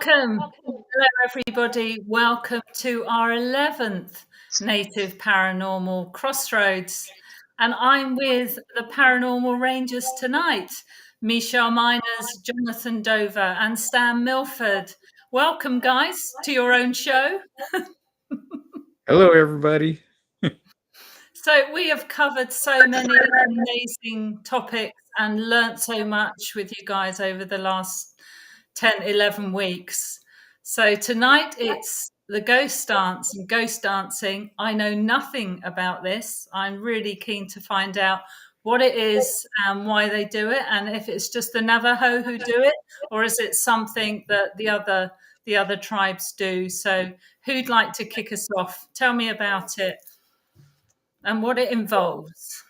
Welcome. Hello, everybody. Welcome to our 11th Native Paranormal Crossroads. And I'm with the Paranormal Rangers tonight, Michelle Miners, Jonathan Dover, and Stan Milford. Welcome, guys, to your own show. Hello, everybody. So we have covered so many amazing topics and learnt so much with you guys over the last 10, 11 weeks. So tonight it's the ghost dance and ghost dancing. I know nothing about this. I'm really keen to find out what it is and why they do it, and if it's just the Navajo who do it, or is it something that the other tribes do. So who'd like to kick us off? Tell me about it and what it involves.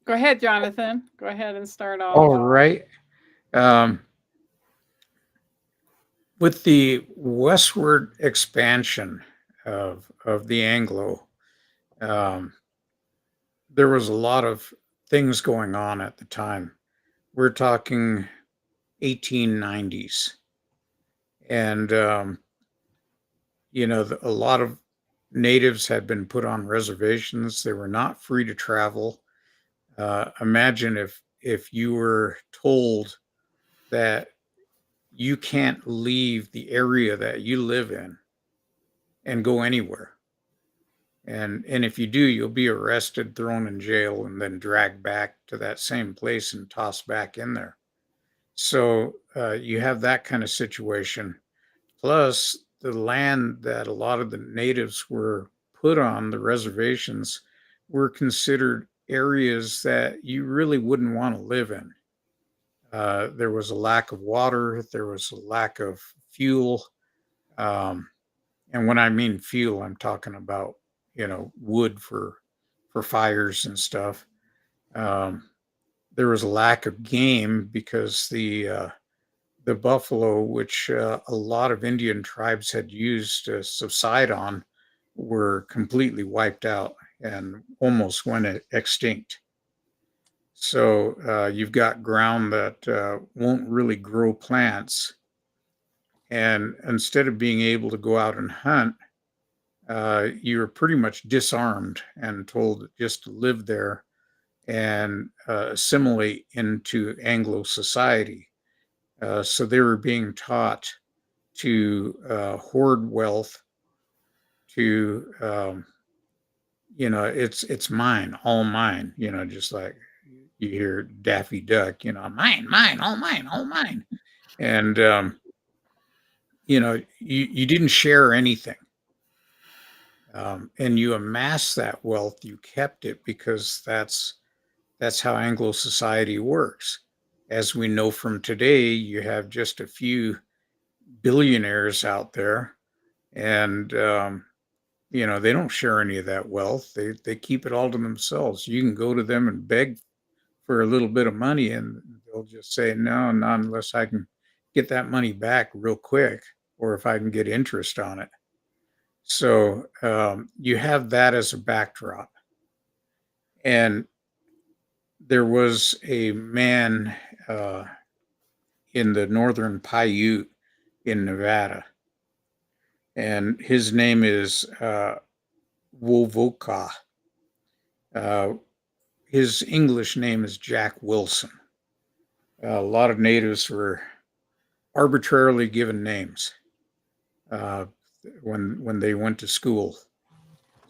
Go ahead, Jonathan. Go ahead and start off. All right. With the westward expansion of the Anglo, there was a lot of things going on at the time. We're talking 1890s. And, a lot of natives had been put on reservations. They were not free to travel. Imagine if you were told that you can't leave the area that you live in and go anywhere. And if you do, you'll be arrested, thrown in jail, and then dragged back to that same place and tossed back in there. So you have that kind of situation. Plus, the land that a lot of the natives were put on, the reservations, were considered areas that you really wouldn't want to live in. There was a lack of water, there was a lack of fuel. And when I mean fuel, I'm talking about, wood for fires and stuff. There was a lack of game because the buffalo, which a lot of Indian tribes had used to subside on, were completely wiped out and almost went extinct. So you've got ground that won't really grow plants. And instead of being able to go out and hunt, you're pretty much disarmed and told just to live there and assimilate into Anglo society. So they were being taught to hoard wealth, to it's mine, all mine. Just like you hear Daffy Duck, mine, mine, all mine, all mine. And you didn't share anything. And you amass that wealth, you kept it because that's how Anglo society works. As we know from today, you have just a few billionaires out there, and they don't share any of that wealth. They keep it all to themselves. You can go to them and beg for a little bit of money, and they'll just say, no, not unless I can get that money back real quick, or if I can get interest on it. So you have that as a backdrop. And there was a man in the northern Paiute in Nevada, and his name is Wovoka. His English name is Jack Wilson. A lot of natives were arbitrarily given names when they went to school.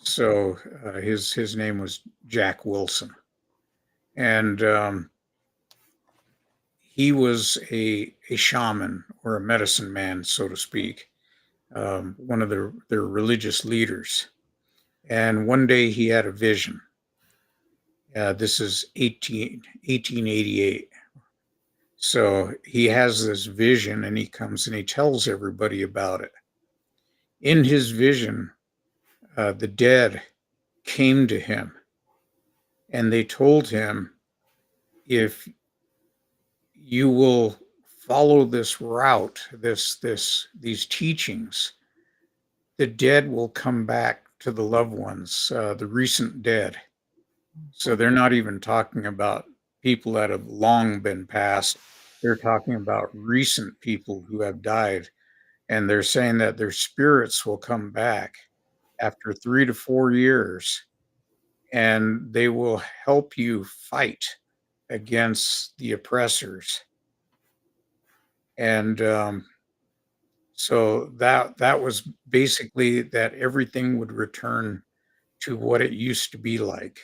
So his name was Jack Wilson. And he was a shaman or a medicine man, so to speak, one of their religious leaders. And one day he had a vision. This is 1888. So he has this vision and he comes and he tells everybody about it. In his vision, the dead came to him and they told him, if you will follow this route, these teachings, the dead will come back to the loved ones, the recent dead. So they're not even talking about people that have long been passed. They're talking about recent people who have died, and they're saying that their spirits will come back after 3 to 4 years, and they will help you fight against the oppressors. And, so that was basically that everything would return to what it used to be like,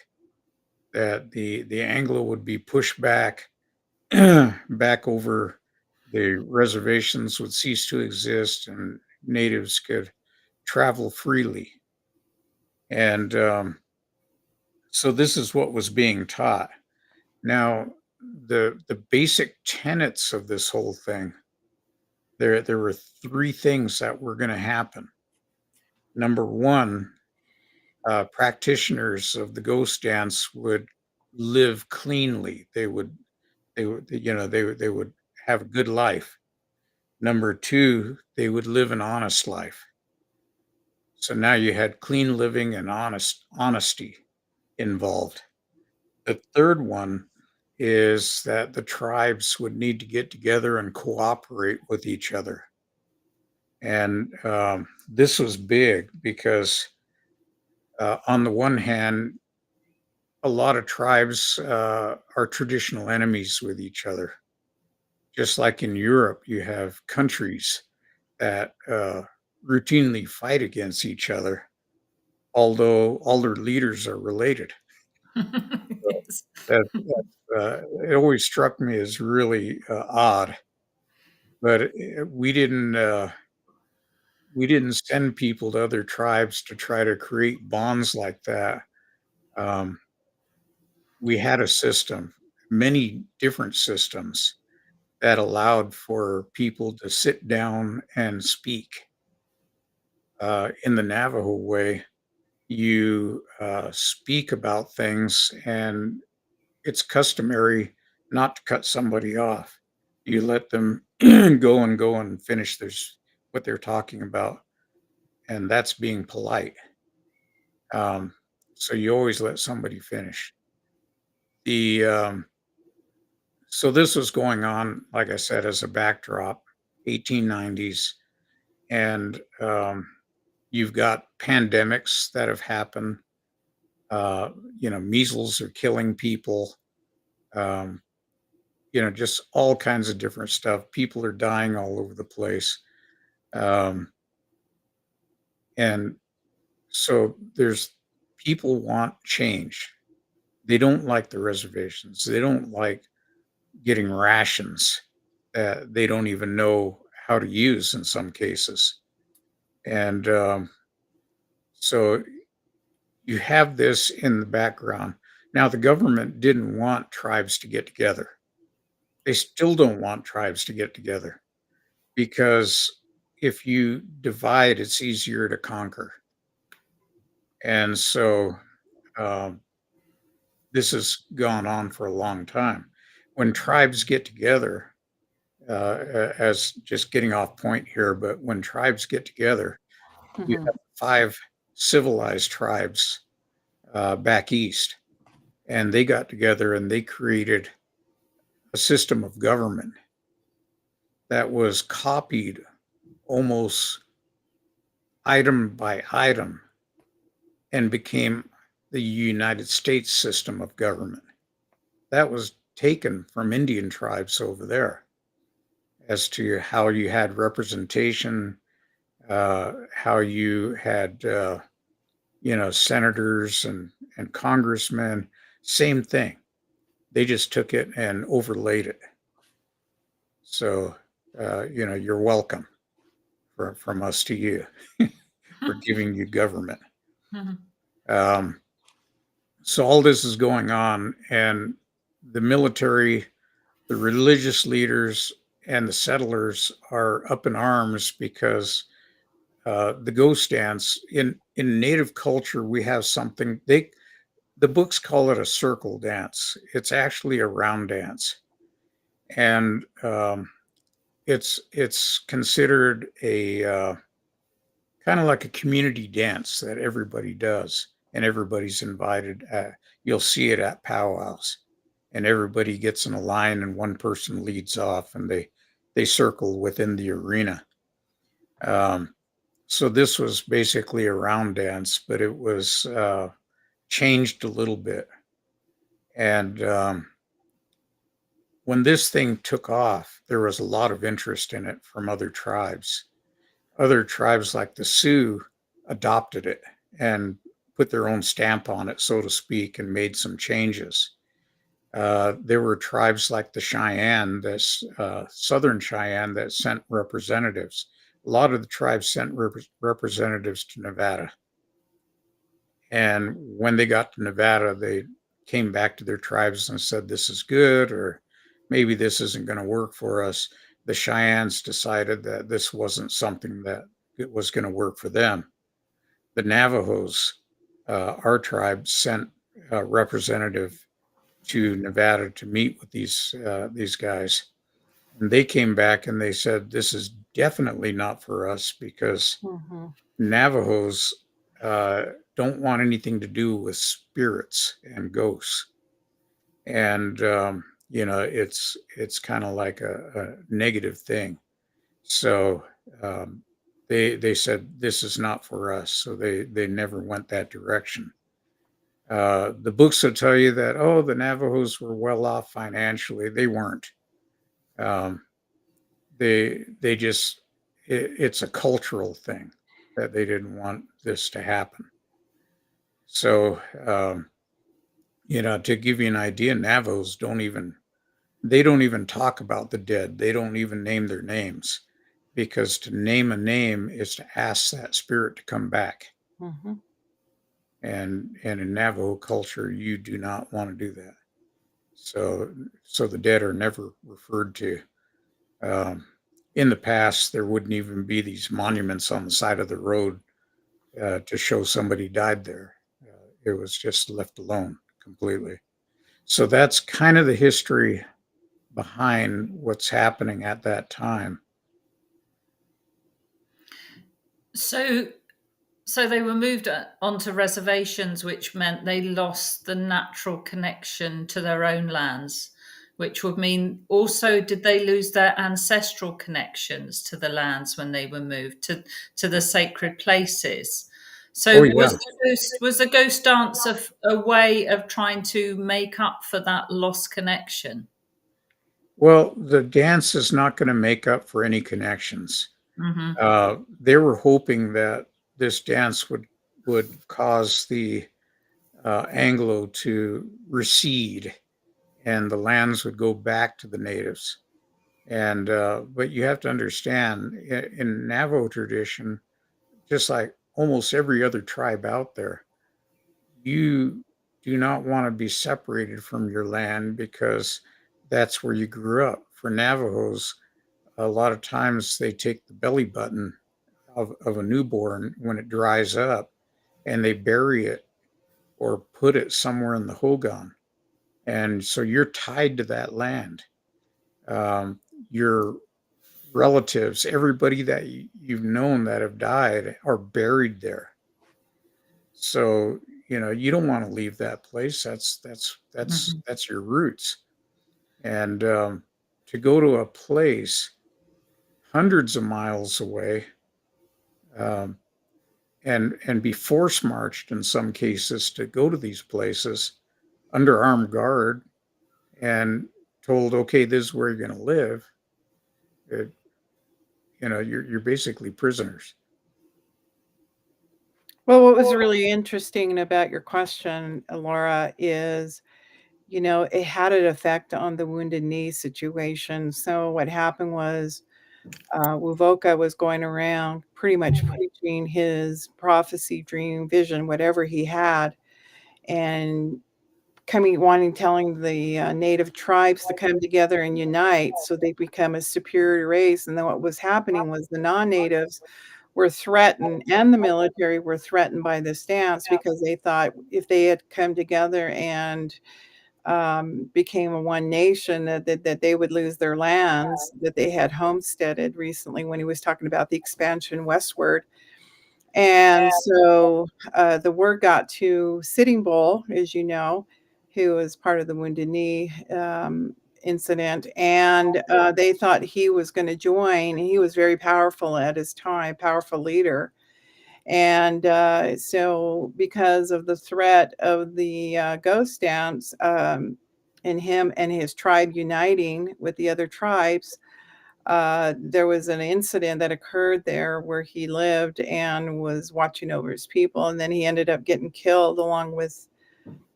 that the Anglo would be pushed back back over, the reservations would cease to exist, and natives could travel freely. And so this is what was being taught. Now, the basic tenets of this whole thing, there were three things that were going to happen. Number one, practitioners of the ghost dance would live cleanly. They would have a good life. Number two, they would live an honest life. So now you had clean living and honesty involved. The third one is that the tribes would need to get together and cooperate with each other. And this was big because, on the one hand, a lot of tribes are traditional enemies with each other. Just like in Europe, you have countries that routinely fight against each other, although all their leaders are related. So Yes. it always struck me as really odd. But we didn't send people to other tribes to try to create bonds like that. Um, we had a system, many different systems that allowed for people to sit down and speak. In the Navajo way, you speak about things, and it's customary not to cut somebody off. You let them go and finish what they're talking about, and that's being polite. Um, so you always let somebody finish. The So this was going on, like I said, as a backdrop, 1890s, and you've got pandemics that have happened. Uh, Measles are killing people. Um, just all kinds of different stuff. People are dying all over the place. Um, and so there's people want change. They don't like the reservations. They don't like getting rations that they don't even know how to use in some cases. And so you have this in the background. Now, the government didn't want tribes to get together. They still don't want tribes to get together because if you divide, it's easier to conquer. And so um, this has gone on for a long time. When tribes get together, as just getting off point here, but when tribes get together, you Mhm. have five civilized tribes back east, and they got together and they created a system of government that was copied almost item by item and became the United States system of government. That was taken from Indian tribes over there as to how you had representation, how you had, senators and congressmen, same thing. They just took it and overlaid it. So, you're welcome from us to you for giving you government. Um, so all this is going on, and the military, the religious leaders, and the settlers are up in arms because the ghost dance in Native culture, we have something the books call it a circle dance. It's actually a round dance, and it's considered a kind of like a community dance that everybody does, and everybody's invited. You'll see it at powwows. and everybody gets in a line, and one person leads off, and they circle within the arena. Um, so this was basically a round dance, but it was changed a little bit. And when this thing took off, there was a lot of interest in it from other tribes. Other tribes like the Sioux adopted it and put their own stamp on it, so to speak, and made some changes. There were tribes like the Cheyenne, this Southern Cheyenne, that sent representatives. A lot of the tribes sent representatives to Nevada. And when they got to Nevada, they came back to their tribes and said, this is good, or maybe this isn't going to work for us. The Cheyennes decided that this wasn't something that it was going to work for them. The Navajos, our tribe, sent a representative to Nevada to meet with these guys. And they came back and they said, this is definitely not for us, because Navajos don't want anything to do with spirits and ghosts. And, it's kind of like a negative thing. So they said, this is not for us. So they never went that direction. The books will tell you that, oh, the Navajos were well off financially. They weren't. Um, they just, it's a cultural thing that they didn't want this to happen. So, to give you an idea, Navajos don't even talk about the dead. They don't even name their names, because to name a name is to ask that spirit to come back. And in Navajo culture, you do not want to do that. So the dead are never referred to. In the past, there wouldn't even be these monuments on the side of the road to show somebody died there. It was just left alone completely. So that's kind of the history behind what's happening at that time. So they were moved onto reservations, which meant they lost the natural connection to their own lands, which would mean also, did they lose their ancestral connections to the lands when they were moved to the sacred places? So was the ghost dance a way of trying to make up for that lost connection? Well, the dance is not going to make up for any connections. They were hoping that this dance would cause the Anglo to recede, and the lands would go back to the natives. And but you have to understand, in Navajo tradition, just like almost every other tribe out there, you do not want to be separated from your land, because that's where you grew up. For Navajos, a lot of times they take the belly button of a newborn when it dries up, and they bury it or put it somewhere in the hogan. And so you're tied to that land. Your relatives, everybody that you've known that have died, are buried there. So, you don't want to leave that place. That's your roots. And to go to a place hundreds of miles away, and be force marched in some cases to go to these places under armed guard, and told, okay, this is where you're going to live. You're basically prisoners. Well, what was really interesting about your question, Laura, is, it had an effect on the Wounded Knee situation. So what happened was, Wovoka was going around pretty much preaching his prophecy, dream, vision, whatever he had, and telling the native tribes to come together and unite so they become a superior race. And then what was happening was the non-natives were threatened, and the military were threatened by this dance, because they thought if they had come together and became a one nation, that they would lose their lands that they had homesteaded recently, when he was talking about the expansion westward. And so the word got to Sitting Bull, as you know, who was part of the Wounded Knee incident, and they thought he was going to join. He was very powerful at his time, powerful leader. And so because of the threat of the ghost dance and him and his tribe uniting with the other tribes, there was an incident that occurred there where he lived and was watching over his people. And then he ended up getting killed along with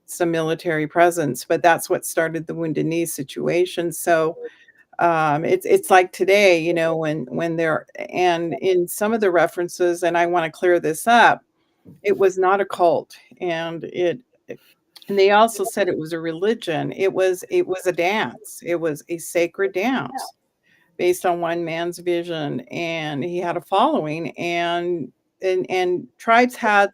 some military presence. But that's what started the Wounded Knee situation. So it's like today, you know, when they're, and in some of the references, and I want to clear this up, it was not a cult, and they also said it was a religion. It was a dance. It was a sacred dance based on one man's vision, and he had a following, and tribes had,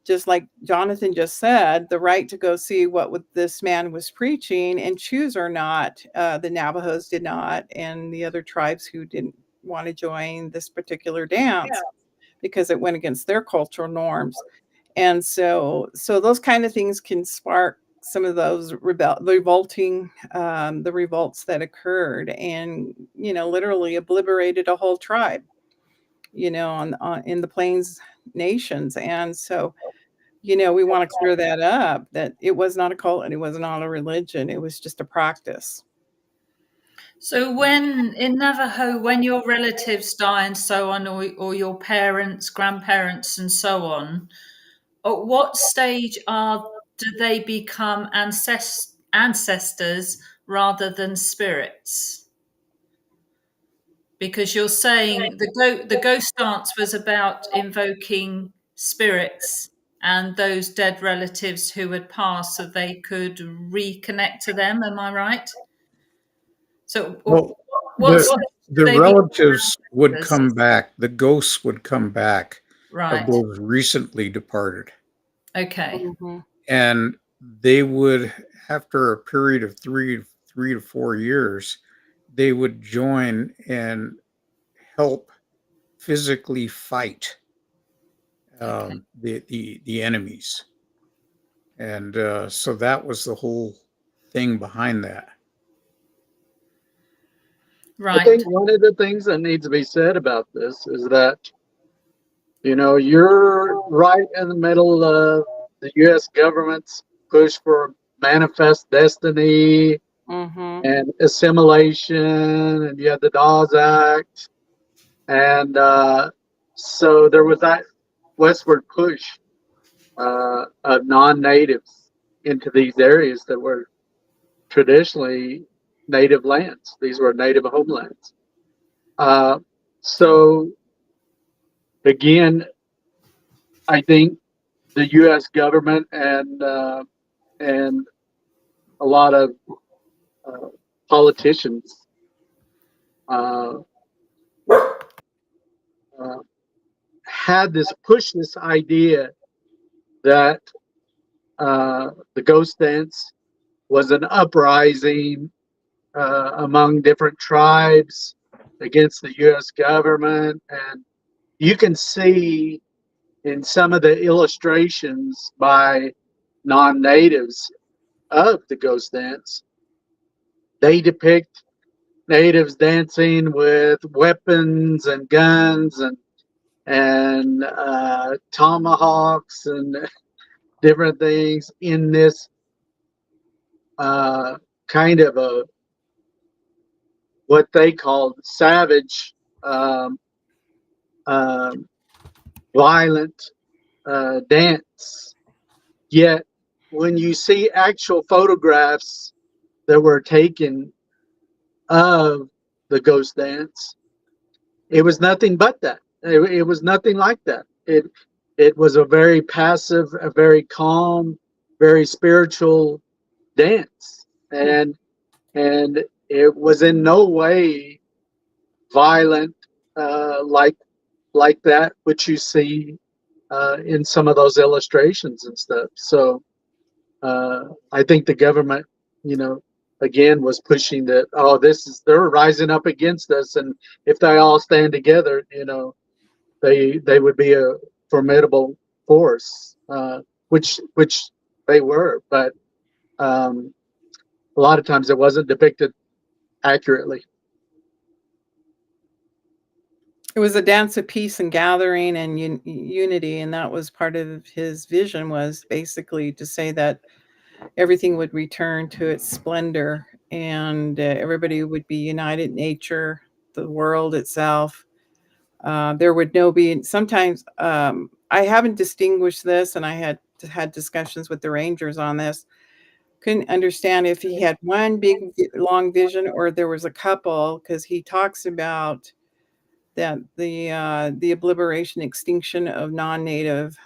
just like Jonathan just said, the right to go see what this man was preaching and choose or not. The Navajos did not, and the other tribes who didn't want to join this particular dance because it went against their cultural norms. And so those kind of things can spark some of those revolting, the revolts that occurred, and literally obliterated a whole tribe, on in the Plains nations. And so we want to clear that up, that it was not a cult and it was not a religion. It was just a practice. So when in Navajo, when your relatives die and so on, or your parents, grandparents and so on, at what stage do they become ancestors rather than spirits? Because you're saying the ghost dance was about invoking spirits and those dead relatives who had passed so they could reconnect to them. Am I right? So Well, the relatives would come back. The ghosts would come back right. of those recently departed. Okay. Mm-hmm. And they would, after a period of three to 4 years, they would join and help physically fight the enemies. And so that was the whole thing behind that. Right. I think one of the things that needs to be said about this is that, you're right in the middle of the U.S. government's push for manifest destiny Mm-hmm. and assimilation, and you had the Dawes Act. And so there was that westward push of non-natives into these areas that were traditionally native lands. These were native homelands. So again, I think the U.S. government and a lot of politicians had this idea that the ghost dance was an uprising among different tribes against the U.S. government. And you can see in some of the illustrations by non-natives of the ghost dance, they depict natives dancing with weapons and guns and tomahawks and different things in this kind of a what they called savage, violent dance. Yet when you see actual photographs that were taken of the ghost dance, it was nothing but that. It was nothing like that. It was a very passive, a very calm, very spiritual dance, and it was in no way violent like that which you see in some of those illustrations and stuff. So I think the government, again, was pushing that, they're rising up against us, and if they all stand together, they would be a formidable force, which they were. But A lot of times it wasn't depicted accurately. It was a dance of peace and gathering and unity, and that was part of his vision, was basically to say that everything would return to its splendor, and everybody would be united, nature, the world itself. There would no be sometimes I haven't distinguished this, and I had discussions with the rangers on this. Couldn't understand if he had one big long vision or there was a couple, because he talks about that the obliteration, extinction of non-native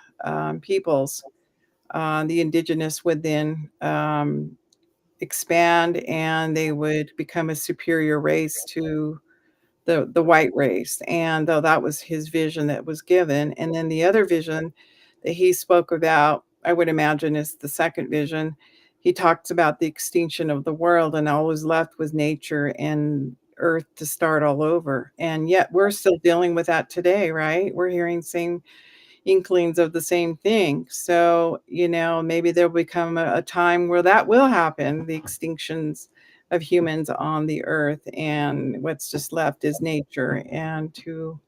peoples. The indigenous would then expand, and they would become a superior race to the white race. And though that was his vision that was given, and then the other vision that he spoke about, I would imagine, is the second vision. He talks about the extinction of the world, and all was left was nature and earth to start all over. And yet we're still dealing with that today, right? We're hearing same inklings of the same thing. So, maybe there'll become a time where that will happen, the extinctions of humans on the earth, and what's just left is nature, and to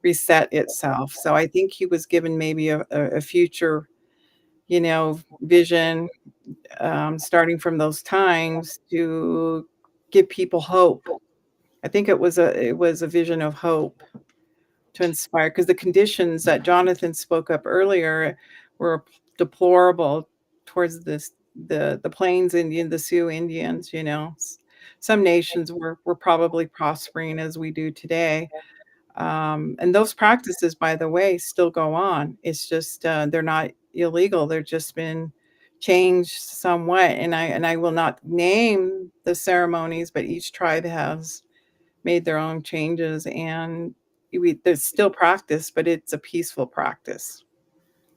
reset itself. So I think he was given maybe a future, vision, starting from those times, to give people hope. I think it was a vision of hope, to inspire, because the conditions that Jonathan spoke up earlier were deplorable towards the Plains Indian, the Sioux Indians. Some nations were probably prospering as we do today, and those practices, by the way, still go on. It's just they're not illegal; they're just been changed somewhat. And I will not name the ceremonies, but each tribe has made their own changes, and there's still practice, but it's a peaceful practice.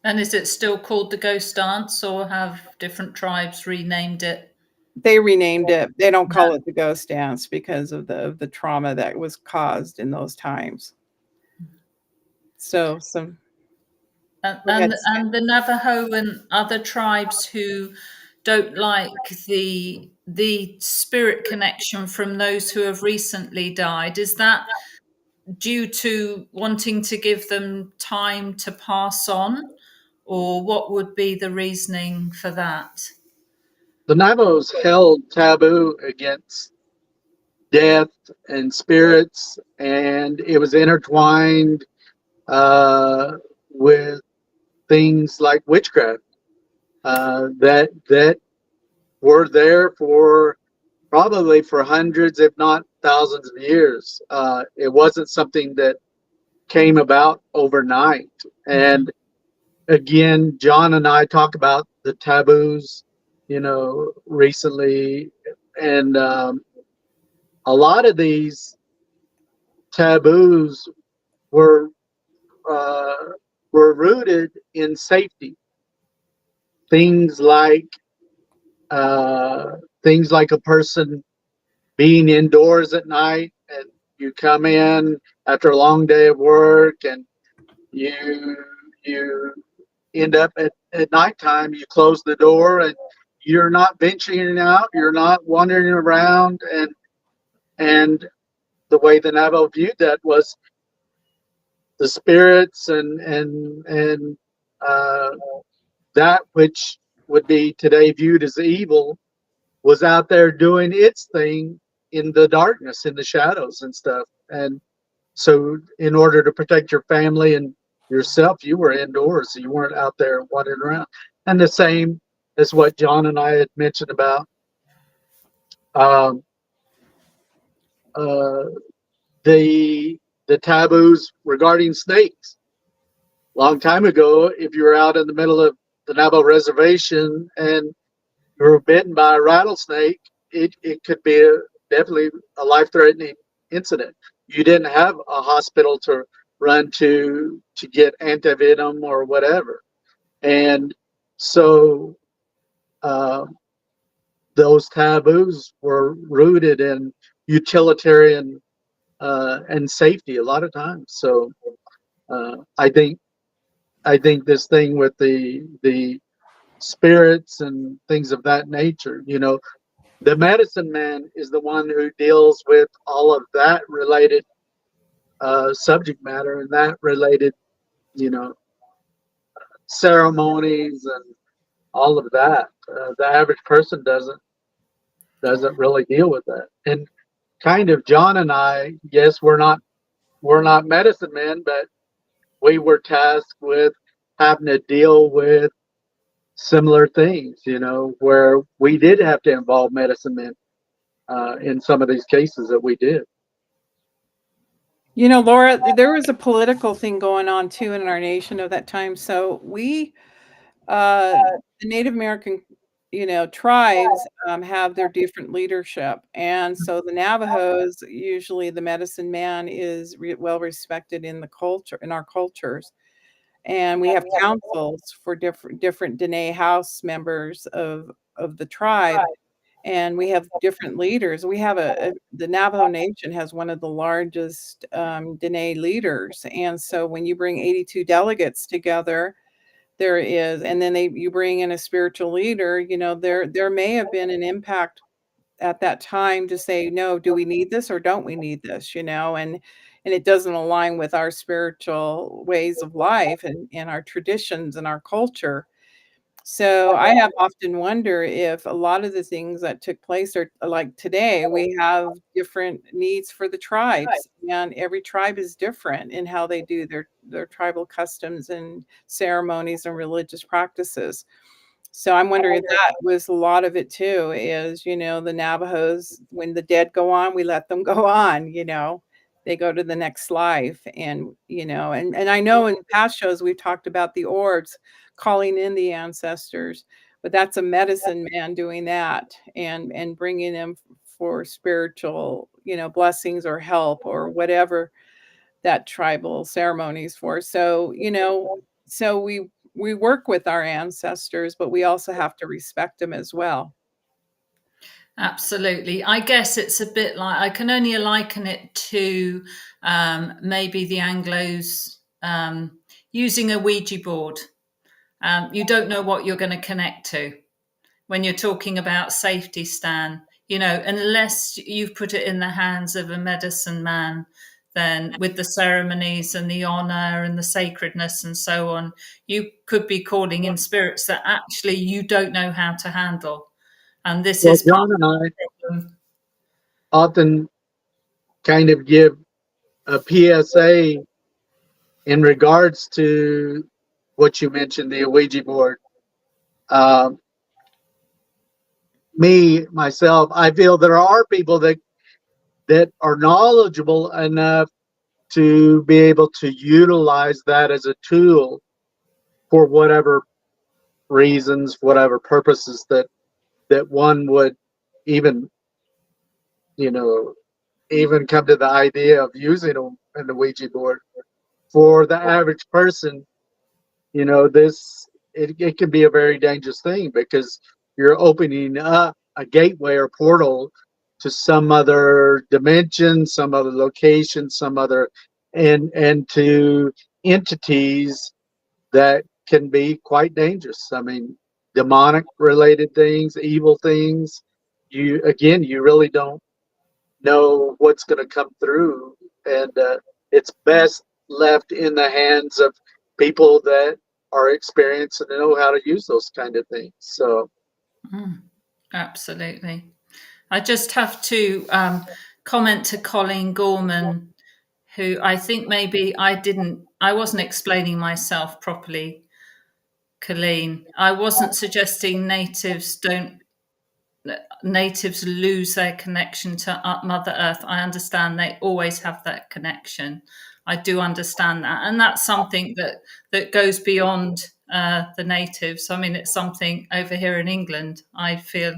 And is it still called the ghost dance, or have different tribes renamed it? They renamed it. They don't call it the ghost dance because of the trauma that was caused in those times. So some And the Navajo and other tribes who don't like the spirit connection from those who have recently died, is that due to wanting to give them time to pass on, or what would be the reasoning for that? The Navajos held taboo against death and spirits, and it was intertwined with things like witchcraft that were there for probably for hundreds, if not thousands of years. It wasn't something that came about overnight. And again, John and I talk about the taboos, recently, and a lot of these taboos were uh, were rooted in safety. Things like a person being indoors at night, and you come in after a long day of work, and you end up at nighttime, you close the door, and you're not venturing out, you're not wandering around, and the way the Navajo viewed that was the spirits and that which would be today viewed as evil was out there doing its thing in the darkness, in the shadows and stuff. And so in order to protect your family and yourself, you were indoors. You weren't out there wandering around. And the same as what John and I had mentioned about um, uh, the taboos regarding snakes. Long time ago, if you were out in the middle of the Navajo reservation and you were bitten by a rattlesnake, it could be definitely a life-threatening incident. You didn't have a hospital to run to get antivenom or whatever. And so those taboos were rooted in utilitarian and safety a lot of times. So I think this thing with the spirits and things of that nature. You know, the medicine man is the one who deals with all of that related subject matter and that related, you know, ceremonies and all of that. The average person doesn't really deal with that. And kind of John and I, yes, we're not medicine men, but we were tasked with having to deal with similar things, you know, where we did have to involve medicine men in some of these cases that we did. You know, Laura, there was a political thing going on too in our nation of that time. So the Native American, tribes have their different leadership, and so the Navajos, usually the medicine man is well respected in the culture, in our cultures, and we have councils for different Dene House members of the tribe, and we have different leaders. We have the Navajo Nation has one of the largest Dene leaders, and so when you bring 82 delegates together, there is, and then you bring in a spiritual leader, there may have been an impact at that time to say, no, do we need this or don't we need this, and it doesn't align with our spiritual ways of life and our traditions and our culture. So I have often wonder if a lot of the things that took place are like today, we have different needs for the tribes, and every tribe is different in how they do their tribal customs and ceremonies and religious practices. So I'm wondering if that was a lot of it too, is, the Navajos, when the dead go on, we let them go on, they go to the next life. And, and I know in past shows we've talked about the orbs calling in the ancestors, but that's a medicine man doing that and bringing them for spiritual, blessings or help or whatever that tribal ceremonies for. So, so we work with our ancestors, but we also have to respect them as well. Absolutely. I guess it's a bit like, I can only liken it to maybe the Anglos using a Ouija board. You don't know what you're going to connect to when you're talking about safety, Stan. Unless you've put it in the hands of a medicine man, then with the ceremonies and the honor and the sacredness and so on, you could be calling in spirits that actually you don't know how to handle. And this Well, is part John and I of the problem. often kind of give a PSA in regards to what you mentioned, the Ouija board. Um, myself, I feel there are people that are knowledgeable enough to be able to utilize that as a tool for whatever reasons, whatever purposes that one would even, you know, even come to the idea of using an Ouija board. For the average person, it can be a very dangerous thing because you're opening up a gateway or portal to some other dimension, some other location, some other and to entities that can be quite dangerous. I mean, demonic related things, evil things. You really don't know what's going to come through, and it's best left in the hands of people that are experienced and know how to use those kind of things. So Absolutely. I just have to comment to Colleen Gorman, who I think maybe I wasn't explaining myself properly, Colleen. I wasn't suggesting natives lose their connection to Mother Earth. I understand they always have that connection. I do understand that, and that's something that goes beyond the natives. I mean, it's something over here in England. I feel,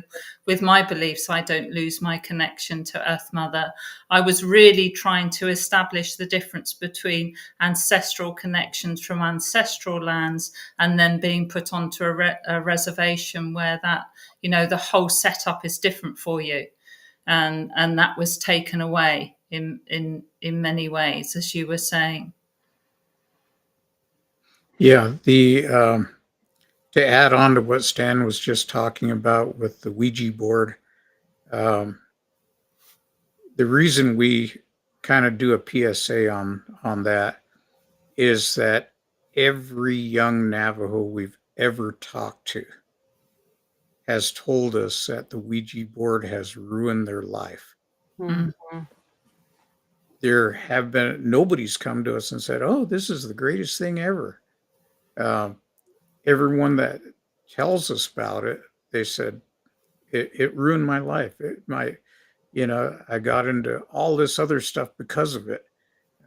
with my beliefs, I don't lose my connection to Earth Mother. I was really trying to establish the difference between ancestral connections from ancestral lands and then being put onto a reservation where that, the whole setup is different for you, and that was taken away in many ways, as you were saying. Yeah, To add on to what Stan was just talking about with the Ouija board, um, the reason we kind of do a PSA on that is that every young Navajo we've ever talked to has told us that the Ouija board has ruined their life. Mm. There have been nobody's come to us and said, "Oh, this is the greatest thing ever." Um, Everyone that tells us about it, they said it ruined my life. I got into all this other stuff because of it.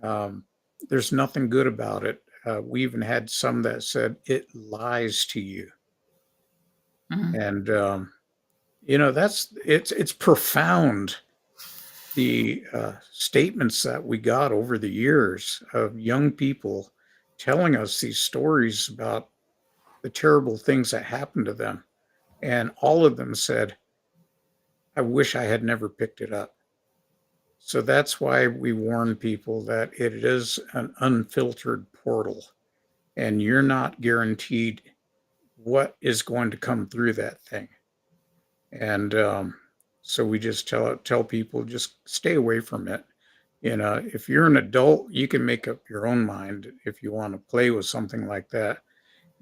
Um, there's nothing good about it. We even had some that said it lies to you, Mm. and that's it's profound. The statements that we got over the years of young people telling us these stories about the terrible things that happened to them, and all of them said, "I wish I had never picked it up." So that's why we warn people that it is an unfiltered portal, and you're not guaranteed what is going to come through that thing. And so we just tell people just stay away from it. If you're an adult, you can make up your own mind if you want to play with something like that.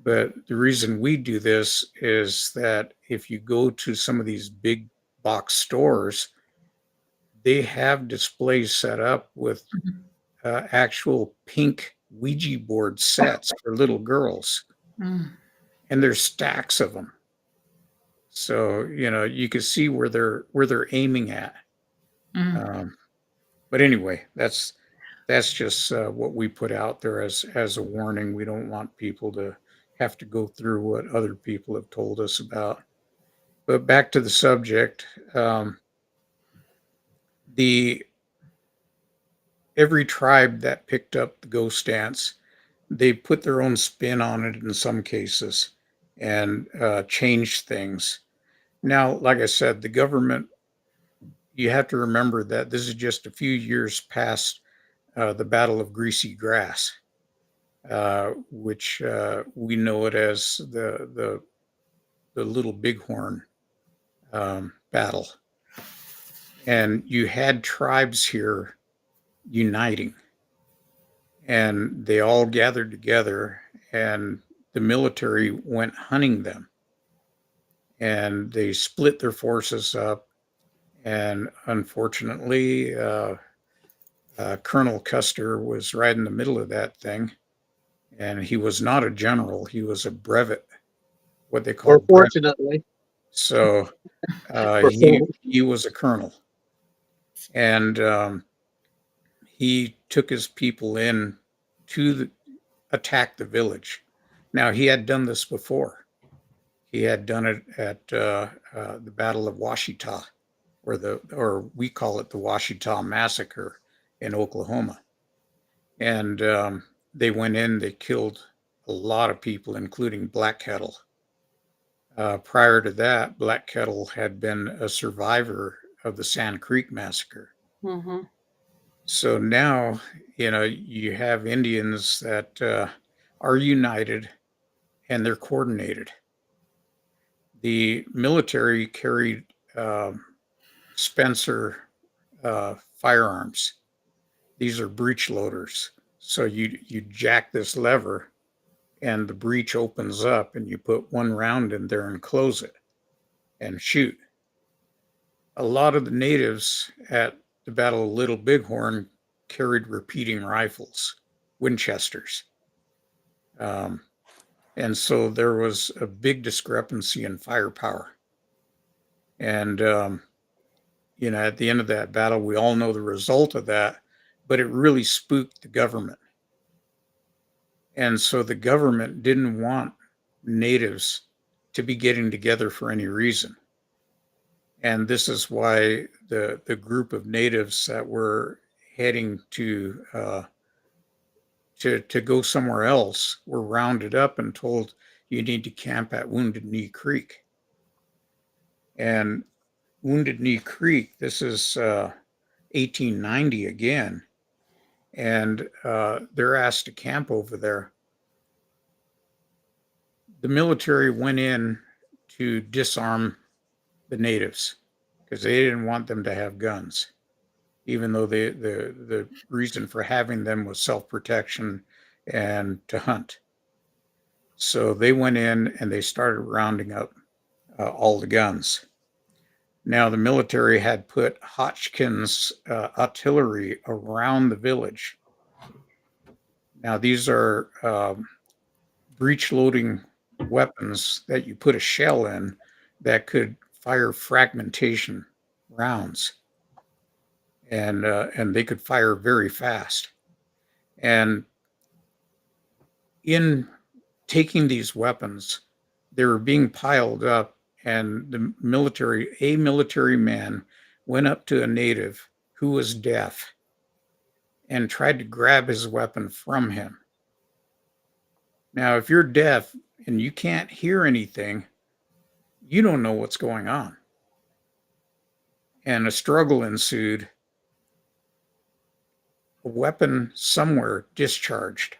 But the reason we do this is that if you go to some of these big box stores, they have displays set up with actual pink Ouija board sets for little girls, Mm. and there's stacks of them. So you can see where they're aiming at. Mm. Um, but anyway, that's just what we put out there as a warning. We don't want people to have to go through what other people have told us about. But back to the subject, the every tribe that picked up the ghost dance, they put their own spin on it in some cases and changed things. Now, like I said, the government, you have to remember that this is just a few years past the Battle of Greasy Grass, which we know it as the Little Bighorn battle. And you had tribes here uniting, and they all gathered together, and the military went hunting them, and they split their forces up. And unfortunately, Colonel Custer was right in the middle of that thing, and he was not a general; he was a brevet, what they call Or brevet. fortunately, So for he was a colonel, and he took his people in to attack the village. Now he had done this before. He had done it at the Battle of Washita, or we call it the Washita Massacre in Oklahoma. And they went in, they killed a lot of people, including Black Kettle. Prior to that, Black Kettle had been a survivor of the Sand Creek Massacre. Mm-hmm. So now, you have Indians that are united and they're coordinated. The military carried Spencer firearms. These are breech loaders. So you jack this lever and the breech opens up and you put one round in there and close it and shoot. A lot of the natives at the Battle of Little Bighorn carried repeating rifles, Winchesters. Um, and so there was a big discrepancy in firepower. And, at the end of that battle, we all know the result of that, but it really spooked the government. And so the government didn't want natives to be getting together for any reason. And this is why the group of natives that were heading to go somewhere else were rounded up and told you need to camp at Wounded Knee Creek. And Wounded Knee Creek, this is 1890 again, and they're asked to camp over there. the military went in to disarm the natives because they didn't want them to have guns, even though the reason for having them was self-protection and to hunt. So they went in and they started rounding up all the guns. Now, the military had put Hotchkiss artillery around the village. Now, these are breech loading weapons that you put a shell in that could fire fragmentation rounds, and they could fire very fast. And in taking these weapons, they were being piled up, and a military man went up to a native who was deaf and tried to grab his weapon from him. Now, if you're deaf and you can't hear anything, you don't know what's going on. And a struggle ensued. A weapon somewhere discharged,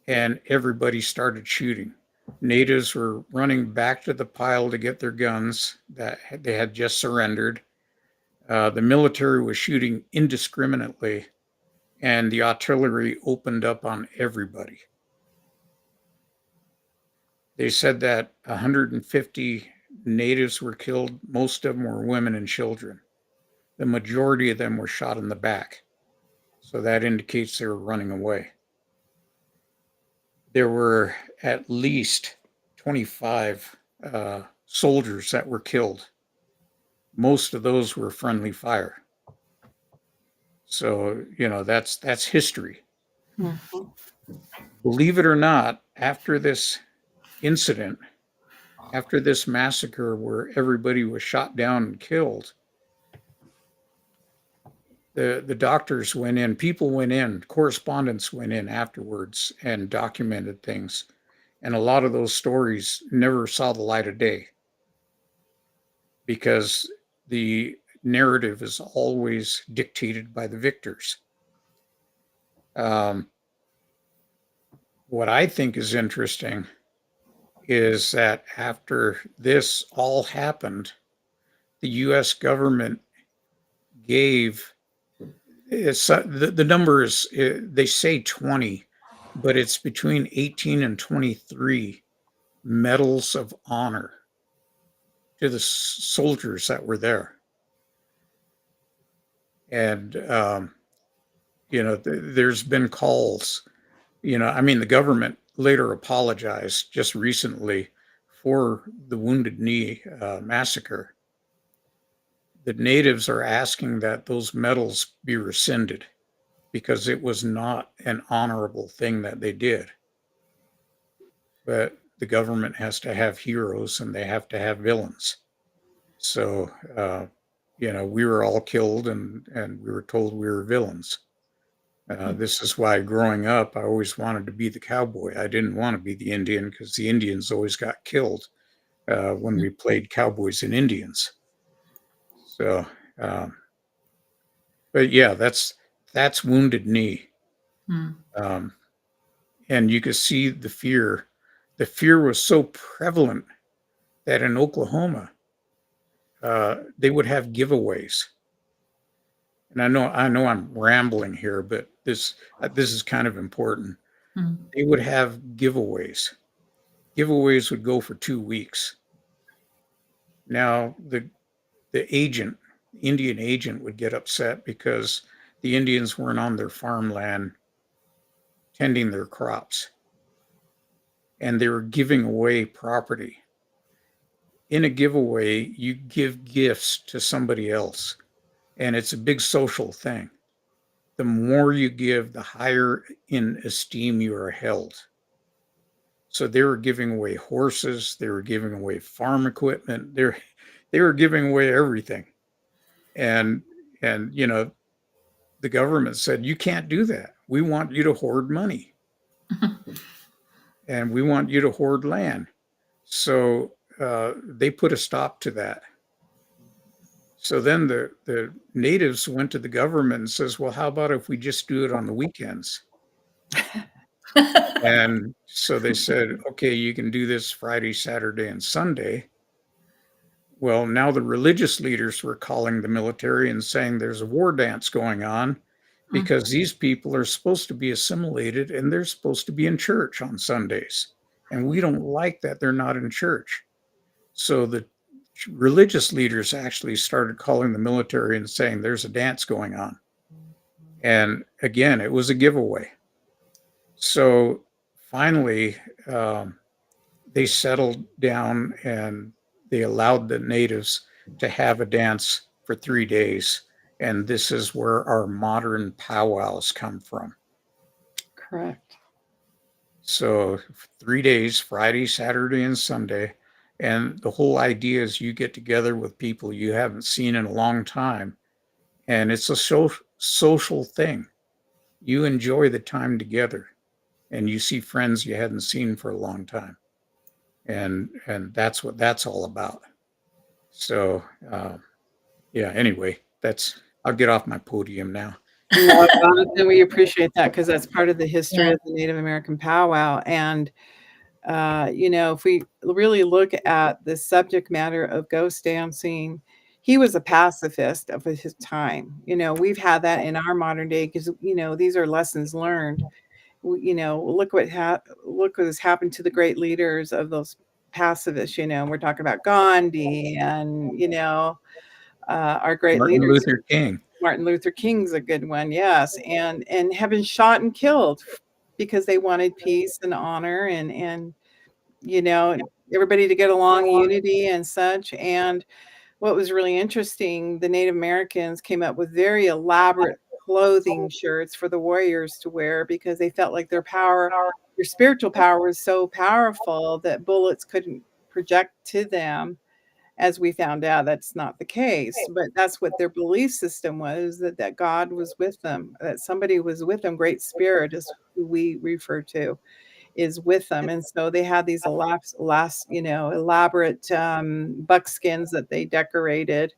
and everybody started shooting. Natives were running back to the pile to get their guns that they had just surrendered. The military was shooting indiscriminately, and the artillery opened up on everybody. They said that 150 natives were killed. Most of them were women and children. The majority of them were shot in the back. So that indicates they were running away. There were at least 25 soldiers that were killed. Most of those were friendly fire. So, that's history. Mhm. Believe it or not, after this incident, after this massacre where everybody was shot down and killed, the doctors went in, people went in, correspondents went in afterwards and documented things. And a lot of those stories never saw the light of day because the narrative is always dictated by the victors. What I think is interesting is that after this all happened, the US government gave the number is they say 20, but it's between 18 and 23 medals of honor to the soldiers that were there. And there's been calls. The government later apologized just recently for the Wounded Knee massacre. The natives are asking that those medals be rescinded because it was not an honorable thing that they did. But the government has to have heroes and they have to have villains. So, we were all killed and we were told we were villains. This is why growing up, I always wanted to be the cowboy. I didn't want to be the Indian because the Indians always got killed when we played cowboys and Indians. So, but yeah, that's Wounded Knee. And you could see the fear. The fear was so prevalent that in Oklahoma, they would have giveaways. And I know I'm rambling here, but this is kind of important. They would have giveaways. Giveaways would go for 2 weeks. Now the Indian agent would get upset because the Indians weren't on their farmland tending their crops. And they were giving away property. In a giveaway, you give gifts to somebody else, and it's a big social thing. The more you give, the higher in esteem you are held. So they were giving away horses, they were giving away farm equipment, they were giving away everything. And the government said, you can't do that. We want you to hoard money. And we want you to hoard land. So they put a stop to that. So then the natives went to the government and says, well, how about if we just do it on the weekends? And so they said, okay, you can do this Friday, Saturday, and Sunday. Well, now the religious leaders were calling the military and saying there's a war dance going on because these people are supposed to be assimilated and they're supposed to be in church on Sundays. And we don't like that they're not in church. So the religious leaders actually started calling the military and saying there's a dance going on. And again, it was a giveaway. So finally, they settled down and they allowed the natives to have a dance for 3 days. And this is where our modern powwows come from. Correct. So 3 days, Friday, Saturday, and Sunday. And the whole idea is you get together with people you haven't seen in a long time. And it's a social thing. You enjoy the time together and you see friends you hadn't seen for a long time. And that's what that's all about. So yeah, anyway, I'll get off my podium now. No, Jonathan, we appreciate that because that's part of the history of the Native American powwow. And if we really look at the subject matter of ghost dancing, he was a pacifist of his time. We've had that in our modern day because these are lessons learned. Look what has happened to the great leaders of those pacifists. We're talking about Gandhi and our great Martin leaders. Luther King. Martin Luther King's a good one, yes, and have been shot and killed because they wanted peace and honor and everybody to get along, unity and such. And what was really interesting, the Native Americans came up with very elaborate clothing shirts for the warriors to wear because they felt like their spiritual power was so powerful that bullets couldn't project to them. As we found out, that's not the case, but that's what their belief system was, that God was with them, that somebody was with them. Great Spirit is who we refer to, is with them. And so they had these elaborate buckskins that they decorated.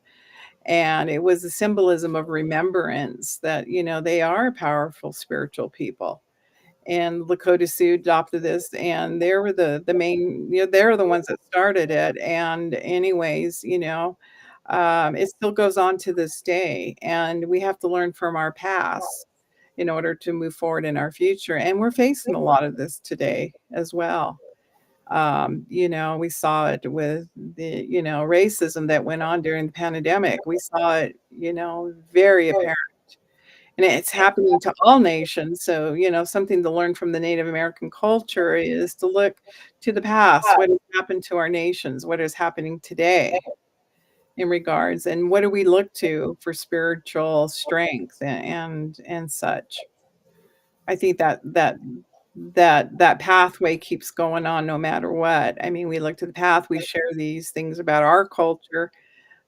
And it was a symbolism of remembrance that, they are powerful spiritual people. And Lakota Sioux adopted this, and they were the main, they're the ones that started it. And anyways, it still goes on to this day, and we have to learn from our past in order to move forward in our future. And we're facing a lot of this today as well. We saw it with the, racism that went on during the pandemic. We saw it, very apparent. And it's happening to all nations. So, something to learn from the Native American culture is to look to the past. What has happened to our nations? What is happening today in regards? And what do we look to for spiritual strength and such? I think that pathway keeps going on no matter what. I mean, we look to the path, we share these things about our culture.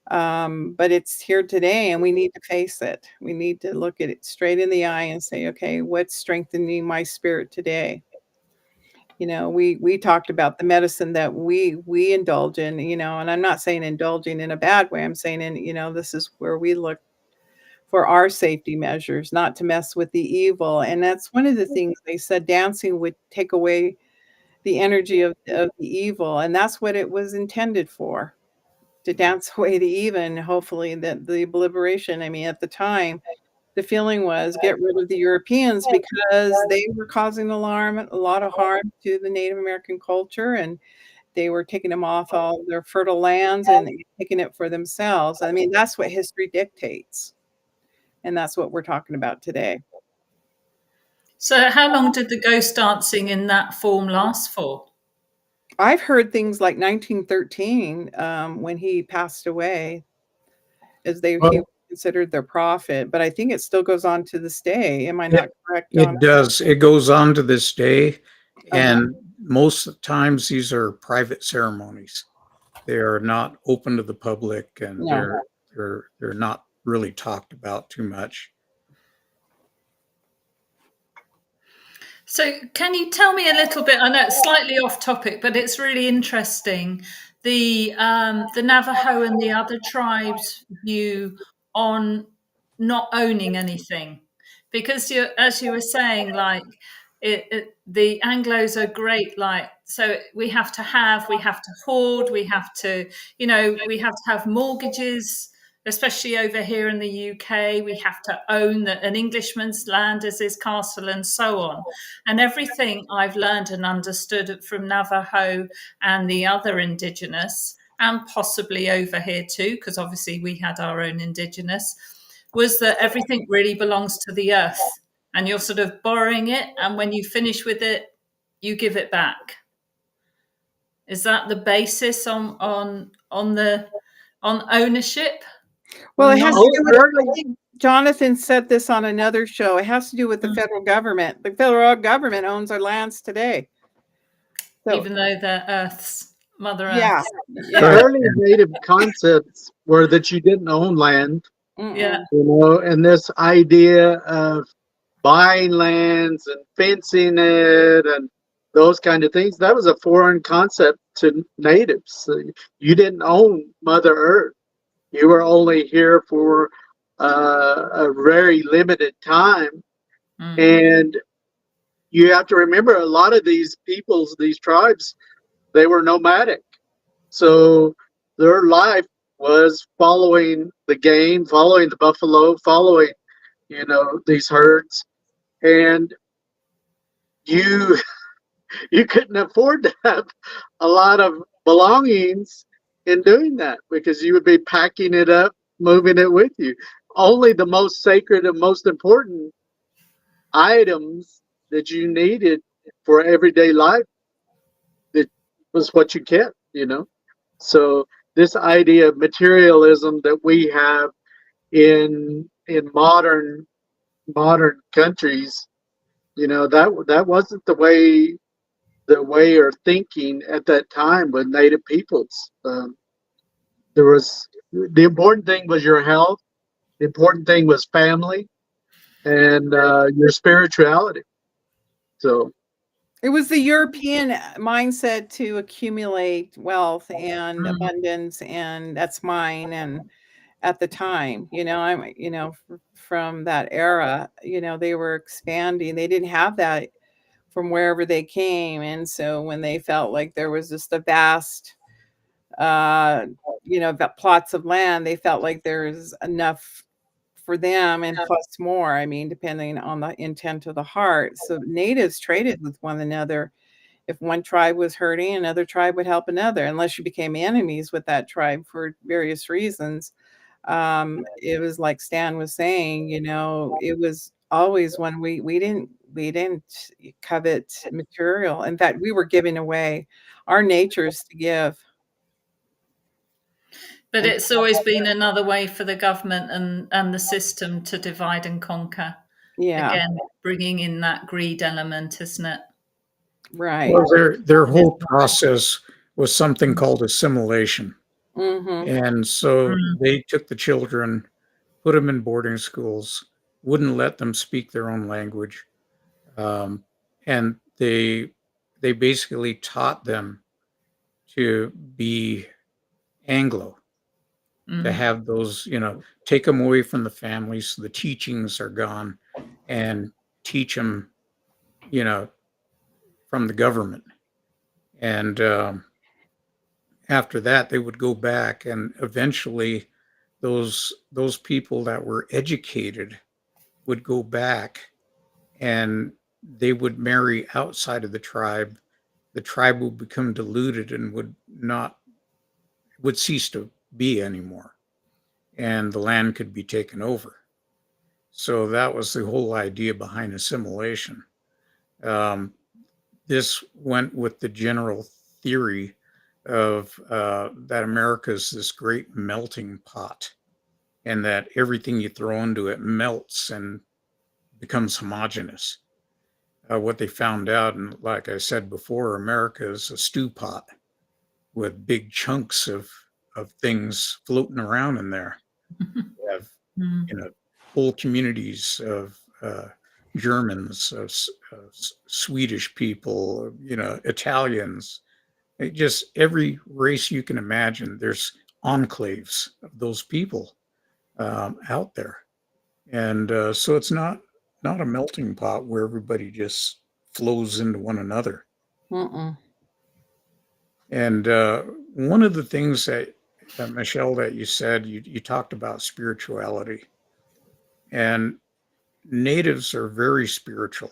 But it's here today and we need to face it. We need to look at it straight in the eye and say, okay, what's strengthening my spirit today? We talked about the medicine that we indulge in, and I'm not saying indulging in a bad way. I'm saying this is where we look for our safety measures, not to mess with the evil. And that's one of the things they said dancing would take away the energy of the evil. And that's what it was intended for, to dance away the even, hopefully that the liberation. I mean, at the time, the feeling was get rid of the Europeans because they were causing a lot of harm to the Native American culture, and they were taking them off all their fertile lands and taking it for themselves. I mean, that's what history dictates. And that's what we're talking about today. So how long did the ghost dancing in that form last for? I've heard things like 1913, when he passed away, as he was considered their prophet, but I think it still goes on to this day. Am I not correct, John? It does. It goes on to this day. And most times these are private ceremonies. They are not open to the public, and No. they're not really talked about too much. So can you tell me a little bit, I know it's slightly off topic, but it's really interesting, the Navajo and the other tribes' view on not owning anything. Because as you were saying, like, the Anglos are great. Like, so we have to hoard, we have to, we have to have mortgages, especially over here in the UK. We have to own an Englishman's land as his castle, and so on. And everything I've learned and understood from Navajo and the other indigenous, and possibly over here too, because obviously we had our own indigenous, was that everything really belongs to the earth, and you're sort of borrowing it, and when you finish with it, you give it back. Is that the basis on ownership? Well, it has to do with, early, I think Jonathan said this on another show. It has to do with the federal government. The federal government owns our lands today. So, Even though they're Earth's, Mother yeah, Earth. the yeah, early native concepts were that you didn't own land, Yeah. and this idea of buying lands and fencing it and those kind of things, that was a foreign concept to natives. So you didn't own Mother Earth. You were only here for a very limited time. And you have to remember, a lot of these peoples, these tribes, they were nomadic. So their life was following the game, following the buffalo, following, these herds. And you you couldn't afford to have a lot of belongings in doing that, because you would be packing it up, moving it with you. Only the most sacred and most important items that you needed for everyday life, that was what you kept, So this idea of materialism that we have in modern countries, that wasn't the way or thinking at that time with native peoples. There was, the important thing was your health. The important thing was family and your spirituality. So it was the European mindset to accumulate wealth and abundance, and that's mine. And at the time, from that era, they were expanding. They didn't have that from wherever they came. And so when they felt like there was just a vast, plots of land, they felt like there's enough for them and plus more. I mean, depending on the intent of the heart. So natives traded with one another. If one tribe was hurting, another tribe would help another, unless you became enemies with that tribe for various reasons. It was like Stan was saying, it was always when we didn't covet material. In fact, we were giving away. Our nature is to give. But it's always been another way for the government and the system to divide and conquer. Yeah. Again, bringing in that greed element, isn't it? Right. Well, their whole process was something called assimilation. Mm-hmm. And so they took the children, put them in boarding schools, wouldn't let them speak their own language. And they basically taught them to be Anglo, to have those, take them away from the families, so the teachings are gone, and teach them, from the government. And after that, they would go back, and eventually those people that were educated would go back, and they would marry outside of the tribe. The tribe would become diluted and would cease to be anymore, and the land could be taken over. So that was the whole idea behind assimilation. This went with the general theory of that America is this great melting pot, and that everything you throw into it melts and becomes homogeneous. What they found out, and like I said before, America is a stew pot with big chunks of things floating around in there. We have, whole communities of Germans, of Swedish people, Italians. Just every race you can imagine. There's enclaves of those people out there, and so it's not a melting pot where everybody just flows into one another. Mm-mm. And one of the things that, Michelle, that you said, you talked about spirituality. And natives are very spiritual.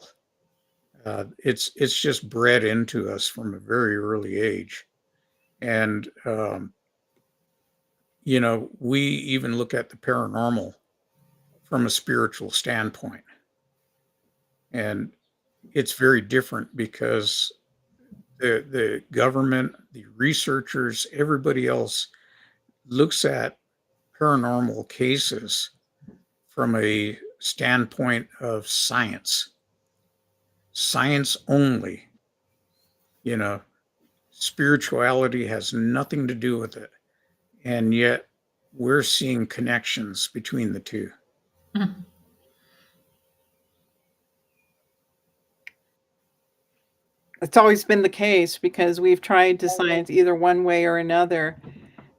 It's just bred into us from a very early age. And, we even look at the paranormal from a spiritual standpoint. And it's very different because the government, the researchers, everybody else looks at paranormal cases from a standpoint of science, science only. You know, spirituality has nothing to do with it. And yet we're seeing connections between the two. Mm. It's always been the case because we've tried to science either one way or another.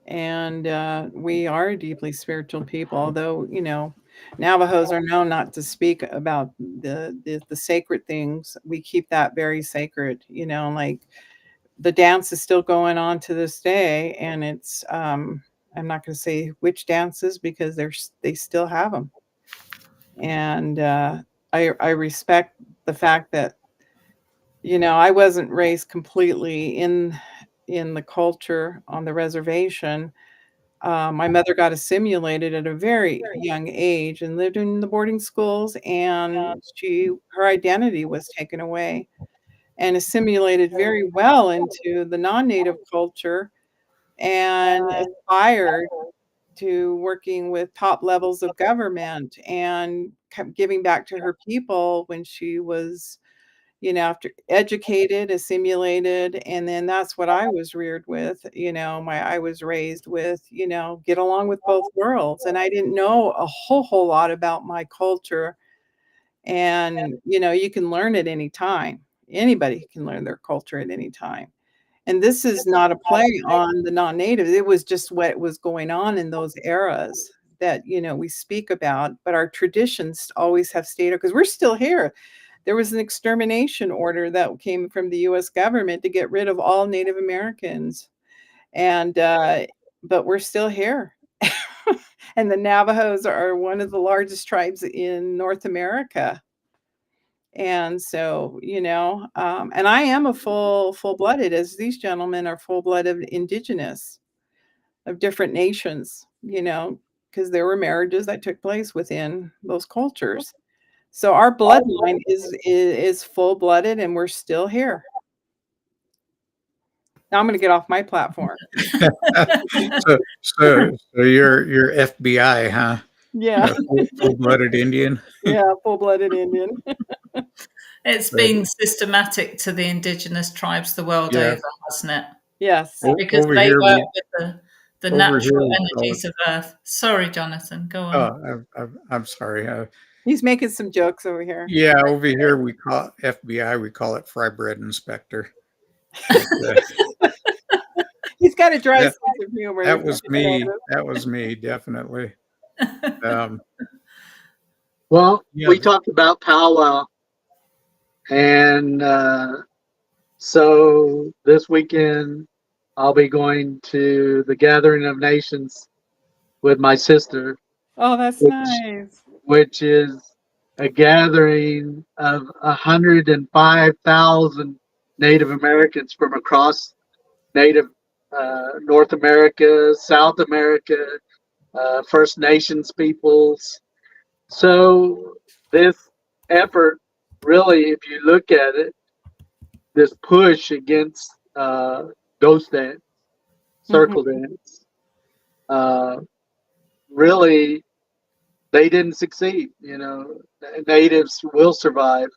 And we are deeply spiritual people, although, Navajos are known not to speak about the sacred things. We keep that very sacred, like the dance is still going on to this day. And it's, I'm not going to say which dances because they still have them. And I respect the fact that, I wasn't raised completely in the culture on the reservation. My mother got assimilated at a very young age and lived in the boarding schools, and her identity was taken away and assimilated very well into the non-native culture and aspired to working with top levels of government and kept giving back to her people when she was, after educated, assimilated, and then that's what I was reared with, I was raised with, get along with both worlds, and I didn't know a whole lot about my culture, and, you can learn at any time. Anybody can learn their culture at any time, and this is not a play on the non-natives, it was just what was going on in those eras that, we speak about, but our traditions always have stayed because we're still here. There was an extermination order that came from the US government to get rid of all Native Americans. And, but we're still here. And the Navajos are one of the largest tribes in North America. And so, and I am a full-blooded, as these gentlemen are full-blooded indigenous of different nations, because there were marriages that took place within those cultures. So our bloodline is full-blooded, and we're still here. Now I'm gonna get off my platform. So you're FBI, huh? Yeah. Full-blooded Indian. Yeah, full-blooded Indian. It's been systematic to the indigenous tribes the world over, hasn't it? Yes. Because Over they here, work with the natural here energies of Earth. Sorry, Jonathan, go on. I'm sorry. He's making some jokes over here. Yeah, over here we call it FBI. We call it fry bread inspector. He's got a dry sense of humor. That was me. That was me, definitely. Well, we talked about powwow, and so this weekend I'll be going to the Gathering of Nations with my sister. Oh, that's nice. Which is a gathering of 105,000 Native Americans from across Native North America, South America, First Nations peoples. So this effort, really, if you look at it, this push against ghost dance, circle dance, really, they didn't succeed. Natives will survive.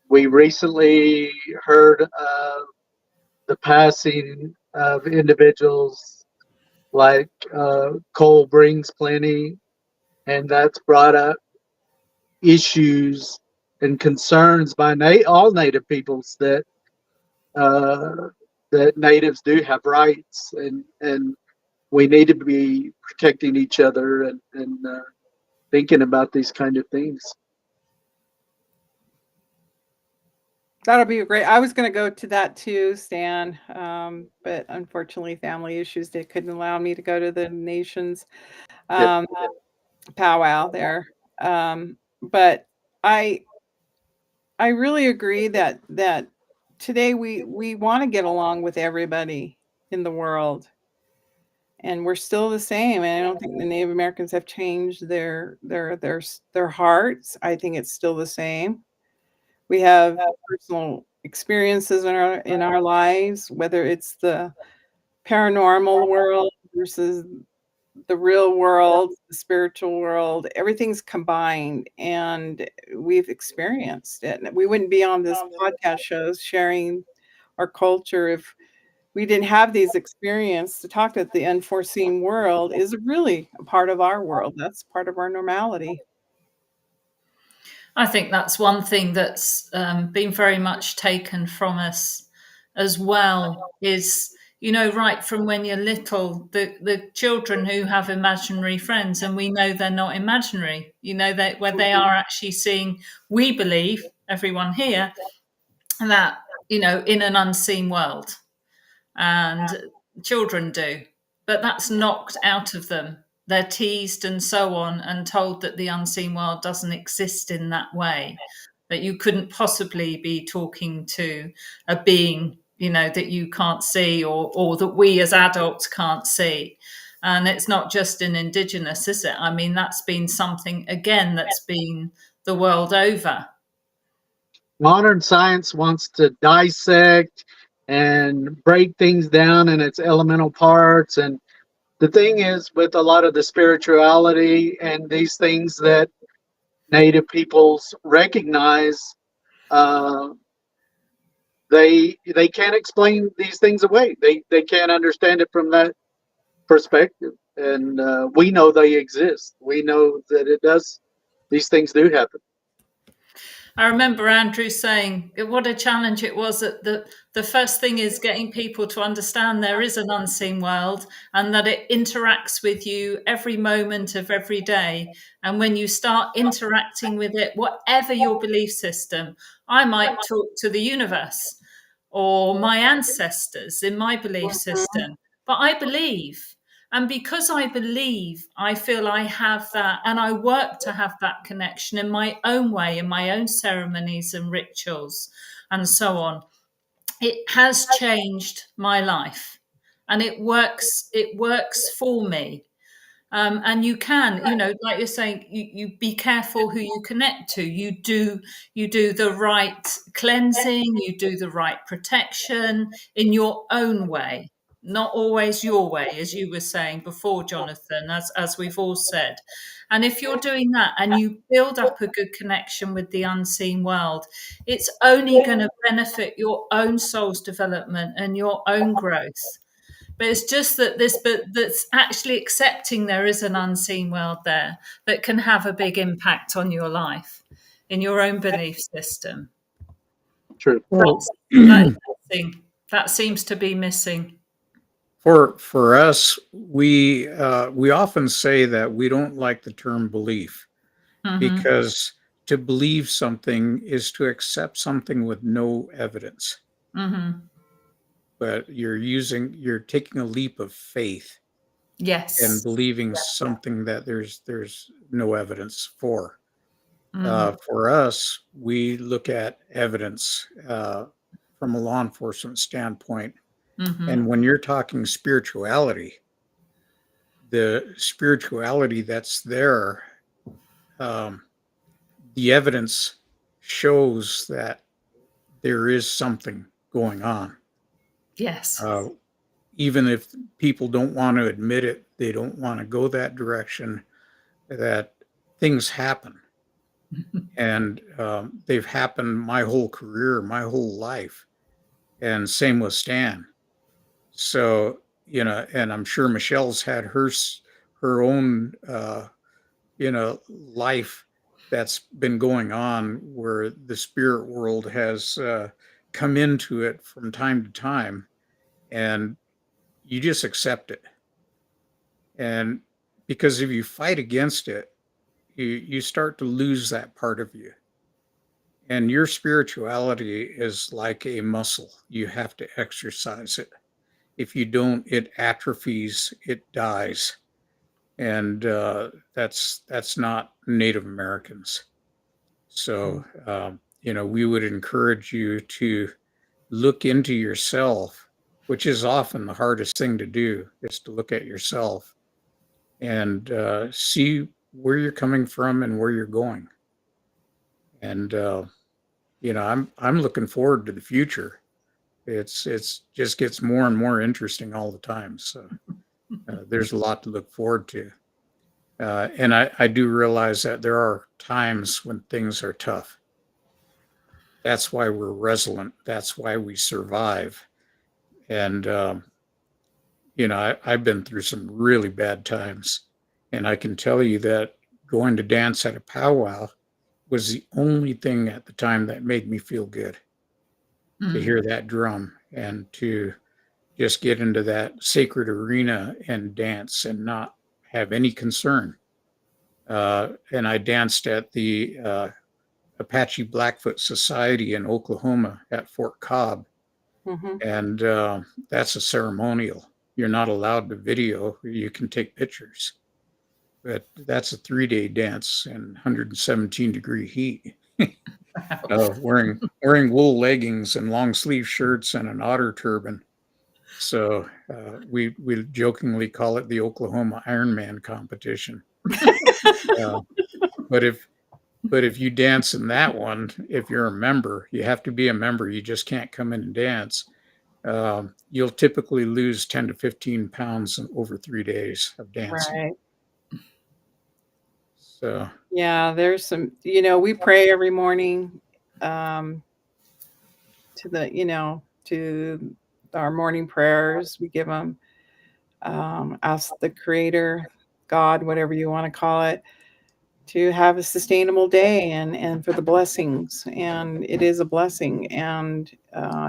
We recently heard of the passing of individuals like Cole Brings Plenty, and that's brought up issues and concerns by all Native peoples that natives do have rights, and we need to be protecting each other and thinking about these kind of things. That'll be great. I was going to go to that too, Stan, but unfortunately, family issues, they couldn't allow me to go to the nation's Yep. um, powwow there. But I I really agree that today we want to get along with everybody in the world, and we're still the same. And I don't think the Native Americans have changed their hearts. I think it's still the same. We have personal experiences in our lives, whether it's the paranormal world versus the real world, the spiritual world, everything's combined and we've experienced it. We wouldn't be on this podcast shows sharing our culture if we didn't have these experiences. To talk about the unforeseen world is really a part of our world. That's part of our normality. I think that's one thing that's been very much taken from us as well is, you know, right from when you're little, the children who have imaginary friends, and we know they're not imaginary, you know, that where they are actually seeing, we believe, everyone here, that, you know, in an unseen world. And children do, but that's knocked out of them. They're teased and so on and told that the unseen world doesn't exist in that way, that you couldn't possibly be talking to a being, you know, that you can't see, or that we as adults can't see. And it's not just in Indigenous, is it? I mean, that's been something, again, that's been the world over. Modern science wants to dissect and break things down in its elemental parts. And the thing is, with a lot of the spirituality and these things that Native peoples recognize, uh, they can't explain these things away. They can't understand it from that perspective. And we know they exist. We know that it does. These things do happen. I remember Andrew saying what a challenge it was. That the first thing is getting people to understand there is an unseen world and that it interacts with you every moment of every day. And when you start interacting with it, whatever your belief system, I might talk to the universe or my ancestors in my belief system, but I believe. And because I believe, I feel I have that, and I work to have that connection in my own way, in my own ceremonies and rituals, and so on. It has changed my life, and it works. It works for me. And you can, you know, like you're saying, you be careful who you connect to. You do the right cleansing, you do the right protection in your own way, not always your way, as you were saying before, Jonathan, as we've all said. And if you're doing that and you build up a good connection with the unseen world, it's only going to benefit your own soul's development and your own growth. But it's just that but that's actually accepting there is an unseen world there that can have a big impact on your life in your own belief system. True. Well, That is missing. That seems to be missing. for us, we often say that we don't like the term belief Hmm. because to believe something is to accept something with no evidence. Hmm. But you're taking a leap of faith and Yes. believing something that there's no evidence for. Mm. For us, we look at evidence from a law enforcement standpoint. Hmm. And when you're talking spirituality, the spirituality that's there, um, the evidence shows that there is something going on. Yes. Uh, Even if people don't want to admit it, they don't want to go that direction, that things happen. And they've happened my whole career, my whole life. And same with Stan. So, you know, and I'm sure Michelle's had her own, life that's been going on where the spirit world has come into it from time to time. And you just accept it. And because if you fight against it, you start to lose that part of you. And your spirituality is like a muscle. You have to exercise it. If you don't, it atrophies, it dies. And that's not Native Americans. So, we would encourage you to look into yourself, which is often the hardest thing to do, is to look at yourself and see where you're coming from and where you're going. And I'm looking forward to the future. It's just gets more and more interesting all the time. So there's a lot to look forward to. And I do realize that there are times when things are tough. That's why we're resilient. That's why we survive. And I've been through some really bad times, and I can tell you that going to dance at a powwow was the only thing at the time that made me feel good. To hear that drum and to just get into that sacred arena and dance and not have any concern. And I danced at the Apache Blackfoot Society in Oklahoma at Fort Cobb. Mm-hmm. And that's a ceremonial. You're not allowed to video, you can take pictures. But that's a 3-day dance in 117-degree heat. Wearing wool leggings and long sleeve shirts and an otter turban. So we jokingly call it the Oklahoma Ironman competition. But if you dance in that one, if you're a member, you have to be a member. You just can't come in and dance. You'll typically lose 10 to 15 pounds in over 3 days of dancing. Right. So Yeah, there's some, we pray every morning to our morning prayers. We give them, ask the Creator, God, whatever you want to call it, to have a sustainable day and for the blessings. And it is a blessing. And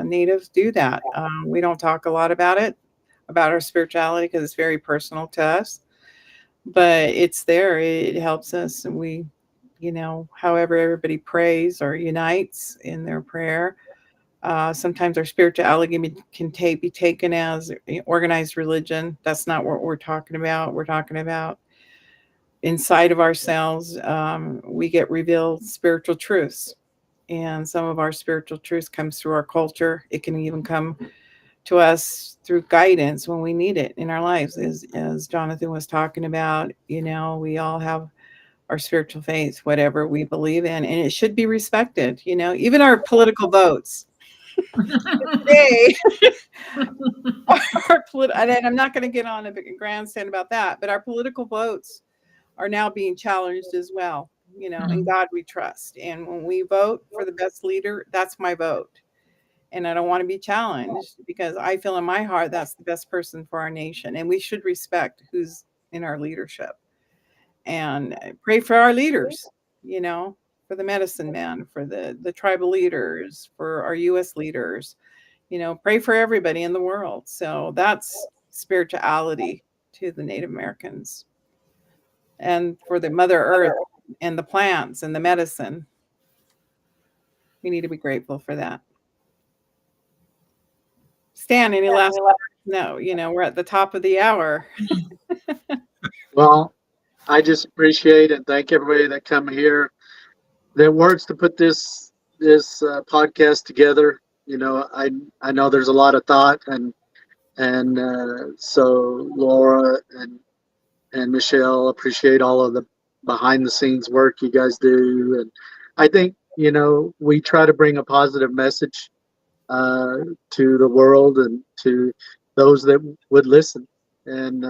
Natives do that. We don't talk a lot about it, about our spirituality, because it's very personal to us. But it's there. It helps us. And we, however everybody prays or unites in their prayer. Sometimes our spirituality can be taken as organized religion. That's not what we're talking about. We're talking about inside of ourselves, we get revealed spiritual truths. And some of our spiritual truths comes through our culture. It can even come to us through guidance when we need it in our lives. As Jonathan was talking about, we all have our spiritual faith, whatever we believe in, and it should be respected. Even our political votes. Today, and I'm not going to get on a grandstand about that, but our political votes are now being challenged as well. In God we trust. And when we vote for the best leader, that's my vote. And I don't want to be challenged, because I feel in my heart that's the best person for our nation. And we should respect who's in our leadership. And pray for our leaders, for the medicine men, for the tribal leaders, for our U.S. leaders. Pray for everybody in the world. So that's spirituality to the Native Americans. And for the Mother Earth and the plants and the medicine. We need to be grateful for that. Stan, any last words? No, we're at the top of the hour. Well, I just appreciate and thank everybody that come here that works to put this podcast together. I know there's a lot of thought, and so Laura and Michelle, appreciate all of the behind the scenes work you guys do. And I think, we try to bring a positive message to the world and to those that would listen. And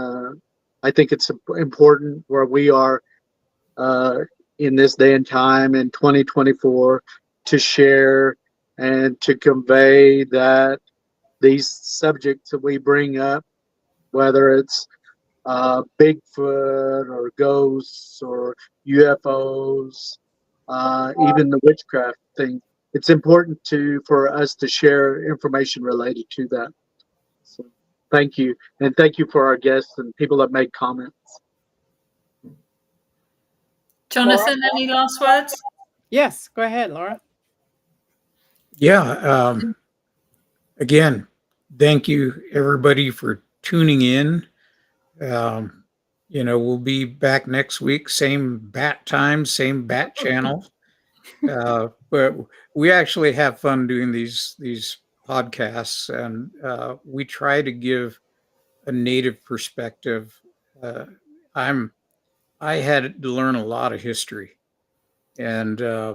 I think it's important where we are in this day and time in 2024 to share and to convey that these subjects that we bring up, whether it's Bigfoot or ghosts or UFOs, even the witchcraft thing. It's important for us to share information related to that. So thank you. And thank you for our guests and people that made comments. Jonathan, any last words? Yes, go ahead, Laura. Yeah. Again, thank you everybody for tuning in. Um, we'll be back next week, same bat time, same bat channel. But we actually have fun doing these podcasts, and we try to give a native perspective. Uh, I had to learn a lot of history, and I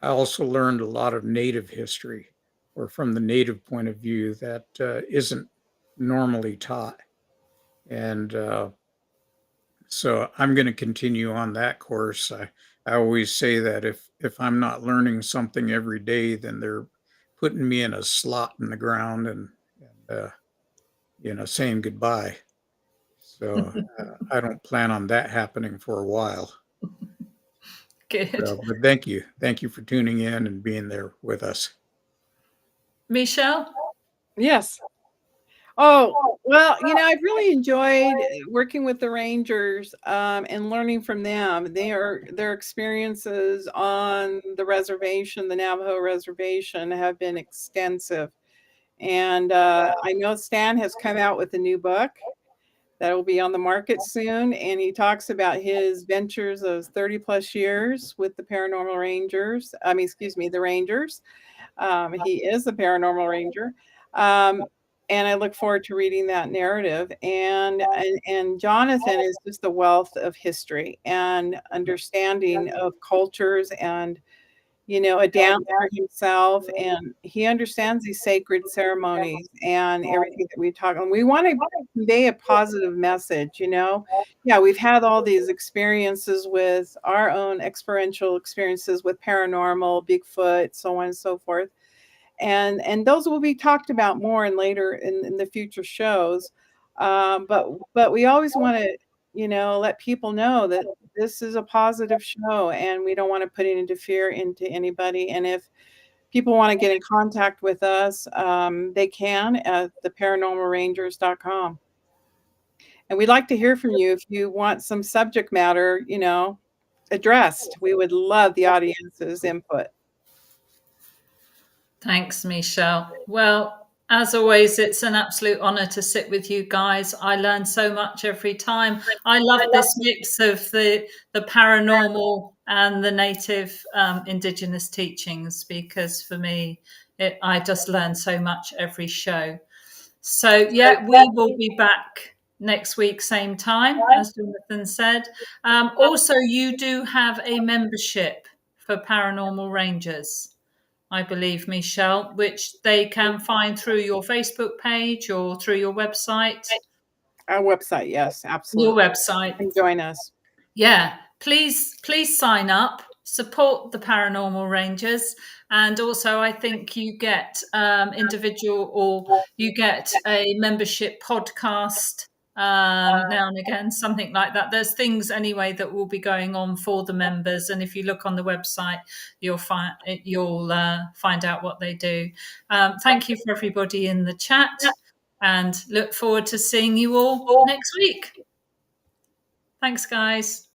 also learned a lot of native history, or from the native point of view that isn't normally taught. And so I'm going to continue on that course. I always say that if I'm not learning something every day, then they're putting me in a slot in the ground and saying goodbye. So I don't plan on that happening for a while. Good. But thank you for tuning in and being there with us. Michelle? Yes. Oh, well, I've really enjoyed working with the Rangers and learning from them. Their experiences on the reservation, the Navajo reservation, have been extensive. And I know Stan has come out with a new book that will be on the market soon. And he talks about his ventures of 30 plus years with the Paranormal Rangers. The Rangers. He is a paranormal ranger. And I look forward to reading that narrative. And Jonathan is just a wealth of history and understanding of cultures, and a dancer himself, and he understands these sacred ceremonies and everything that we talk. And we want to convey a positive message. Yeah, we've had all these experiences with our own experiential experiences with paranormal, Bigfoot, so on and so forth. And those will be talked about more and later in the future shows. But we always want to, let people know that this is a positive show, and we don't want to put it into fear into anybody. And if people want to get in contact with us, they can at theparanormalrangers.com. And we'd like to hear from you if you want some subject matter, addressed. We would love the audience's input. Thanks, Michelle. Well, as always, it's an absolute honor to sit with you guys. I learn so much every time. I love this mix of the paranormal and the native indigenous teachings, because for me, I just learn so much every show. So yeah, we will be back next week, same time, as Jonathan said. Also, you do have a membership for Paranormal Rangers, I believe, Michelle, which they can find through your Facebook page or through your website. Our website, yes, absolutely. Your website. And join us. Yeah, please sign up, support the Paranormal Rangers. And also, I think you get individual, or you get a membership podcast now and again, something like that. There's things anyway that will be going on for the members, and if you look on the website, you'll find out what they do. Thank you for everybody in the chat, and look forward to seeing you all next week. Thanks, guys.